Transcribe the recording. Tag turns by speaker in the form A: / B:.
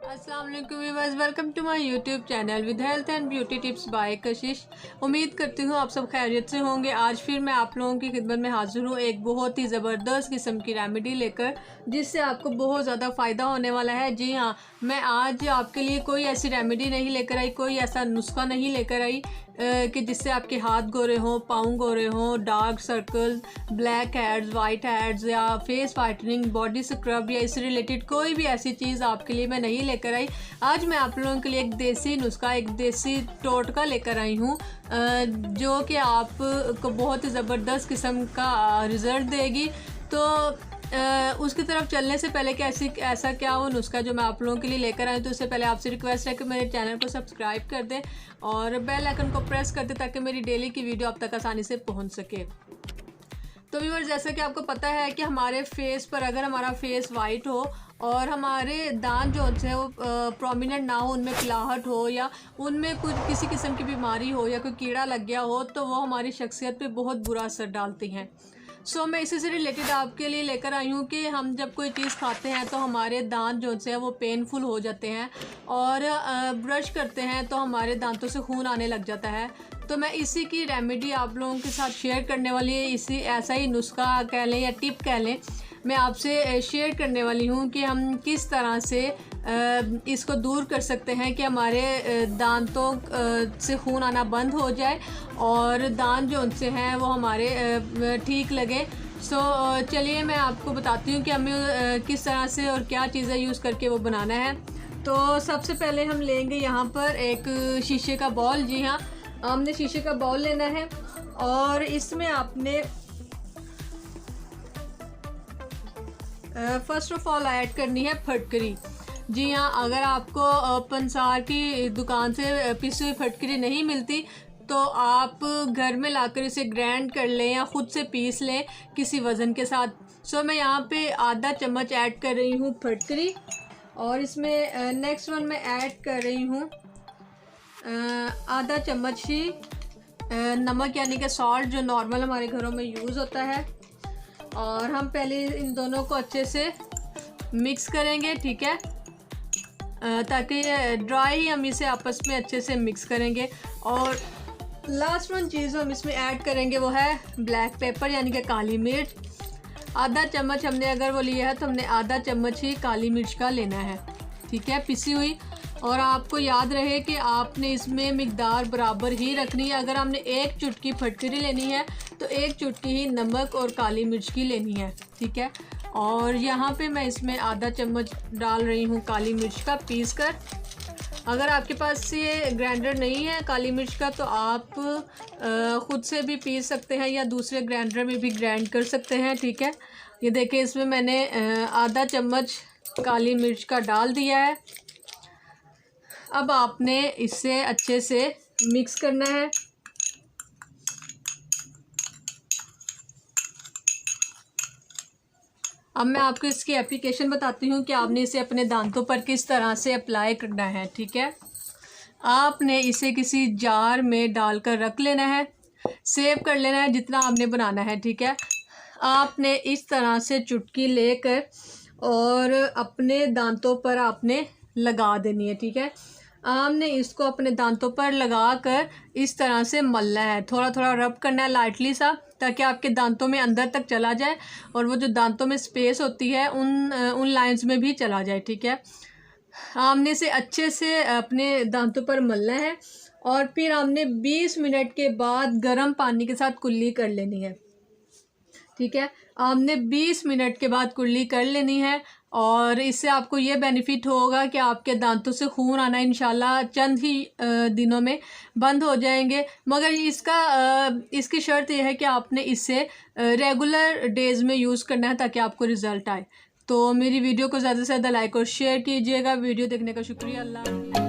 A: अस्सलाम वालेकुम viewers, welcome to my YouTube channel with health and beauty tips by Kashish. उम्मीद करती हूँ आप सब खैरियत से होंगे। आज फिर मैं आप लोगों की खिदमत में हाजिर हूँ एक बहुत ही ज़बरदस्त किस्म की रेमेडी लेकर, जिससे आपको बहुत ज़्यादा फ़ायदा होने वाला है। जी हाँ, मैं आज आपके लिए कोई ऐसी रेमेडी नहीं लेकर आई, कोई ऐसा नुस्खा नहीं लेकर आई कि जिससे आपके हाथ गोरे हों, पाँव गोरे हों, dark circle, black heads, white heads या फेस वाइटनिंग, बॉडी स्क्रब या इससे रिलेटेड कोई भी ऐसी चीज़ आपके लिए मैं नहीं लेकर आई। आज मैं आप लोगों के लिए एक देसी नुस्खा, एक देसी टोटका लेकर आई हूँ जो कि आपको बहुत ही ज़बरदस्त किस्म का रिज़ल्ट देगी। तो उसकी तरफ चलने से पहले कि ऐसा क्या वो नुस्खा जो मैं आप लोगों के लिए लेकर आई, तो उससे पहले आपसे रिक्वेस्ट है कि मेरे चैनल को सब्सक्राइब कर दें और बेल आइकन को प्रेस कर दें ताकि मेरी डेली की वीडियो आप तक आसानी से पहुंच सके। तो व्यूअर्स, जैसा कि आपको पता है कि हमारे फेस पर अगर हमारा फेस वाइट हो और हमारे दांत जो है वो प्रोमिनेंट ना हो, उनमें पिलाहट हो या उनमें कुछ किसी किस्म की बीमारी हो या कोई कीड़ा लग गया हो, तो वो हमारी शख्सियत पे बहुत बुरा असर डालती हैं। मैं इसी से रिलेटेड आपके लिए लेकर आई हूँ कि हम जब कोई चीज़ खाते हैं तो हमारे दांत जो है वो पेनफुल हो जाते हैं और ब्रश करते हैं तो हमारे दांतों से खून आने लग जाता है। तो मैं इसी की रेमेडी आप लोगों के साथ शेयर करने वाली है। इसी ऐसा ही नुस्खा कह लें या टिप कह लें, मैं आपसे शेयर करने वाली हूँ कि हम किस तरह से इसको दूर कर सकते हैं कि हमारे दांतों से खून आना बंद हो जाए और दांत जो उनसे हैं वो हमारे ठीक लगे। चलिए मैं आपको बताती हूँ कि हमें किस तरह से और क्या चीज़ें यूज़ करके वो बनाना है। तो सबसे पहले हम लेंगे यहाँ पर एक शीशे का बाउल। जी हाँ, हमने शीशे का बाउल लेना है और इसमें आपने फर्स्ट ऑफ ऑल ऐड करनी है फटकरी। जी हाँ, अगर आपको पंसार की दुकान से पिसी हुई फटकरी नहीं मिलती तो आप घर में लाकर इसे ग्राइंड कर लें या ख़ुद से पीस लें किसी वज़न के साथ। मैं यहाँ पे आधा चम्मच ऐड कर रही हूँ फटकरी और इसमें नेक्स्ट वन मैं ऐड कर रही हूँ आधा चम्मच ही नमक, यानी कि सॉल्ट जो नॉर्मल हमारे घरों में यूज़ होता है। और हम पहले इन दोनों को अच्छे से मिक्स करेंगे, ठीक है, ताकि ड्राई ही हम इसे आपस में अच्छे से मिक्स करेंगे। और लास्ट वन चीज़ हम इसमें ऐड करेंगे वो है ब्लैक पेपर, यानी कि काली मिर्च। आधा चम्मच हमने अगर वो लिया है तो हमने आधा चम्मच ही काली मिर्च का लेना है, ठीक है, पिसी हुई। और आपको याद रहे कि आपने इसमें मिकदार बराबर ही रखनी है। अगर हमने एक चुटकी फटकरी लेनी है तो एक चुटकी ही नमक और काली मिर्च की लेनी है, ठीक है। और यहाँ पे मैं इसमें आधा चम्मच डाल रही हूँ काली मिर्च का पीस कर। अगर आपके पास ये ग्राइंडर नहीं है काली मिर्च का तो आप ख़ुद से भी पीस सकते हैं या दूसरे ग्राइंडर में भी ग्राइंड कर सकते हैं, ठीक है। ये देखिए, इसमें मैंने आधा चम्मच काली मिर्च का डाल दिया है। अब आपने इसे अच्छे से मिक्स करना है। अब मैं आपको इसकी एप्लीकेशन बताती हूँ कि आपने इसे अपने दांतों पर किस तरह से अप्लाई करना है, ठीक है। आपने इसे किसी जार में डालकर रख लेना है, सेव कर लेना है जितना आपने बनाना है, ठीक है। आपने इस तरह से चुटकी लेकर और अपने दांतों पर आपने लगा देनी है, ठीक है। आपने इसको अपने दांतों पर लगाकर इस तरह से मलना है, थोड़ा थोड़ा रब करना है लाइटली सा, ताकि आपके दांतों में अंदर तक चला जाए और वो जो दांतों में स्पेस होती है उन लाइंस में भी चला जाए, ठीक है। आपने इसे अच्छे से अपने दांतों पर मलना है और फिर आपने 20 मिनट के बाद गर्म पानी के साथ कुल्ली कर लेनी है, ठीक है। आपने 20 मिनट के बाद कुल्ली कर लेनी है और इससे आपको ये बेनिफिट होगा कि आपके दांतों से खून आना इंशाल्लाह चंद ही दिनों में बंद हो जाएंगे। मगर इसकी शर्त यह है कि आपने इसे रेगुलर डेज़ में यूज़ करना है ताकि आपको रिज़ल्ट आए। तो मेरी वीडियो को ज़्यादा से ज़्यादा लाइक और शेयर कीजिएगा। वीडियो देखने का शुक्रिया। अल्लाह।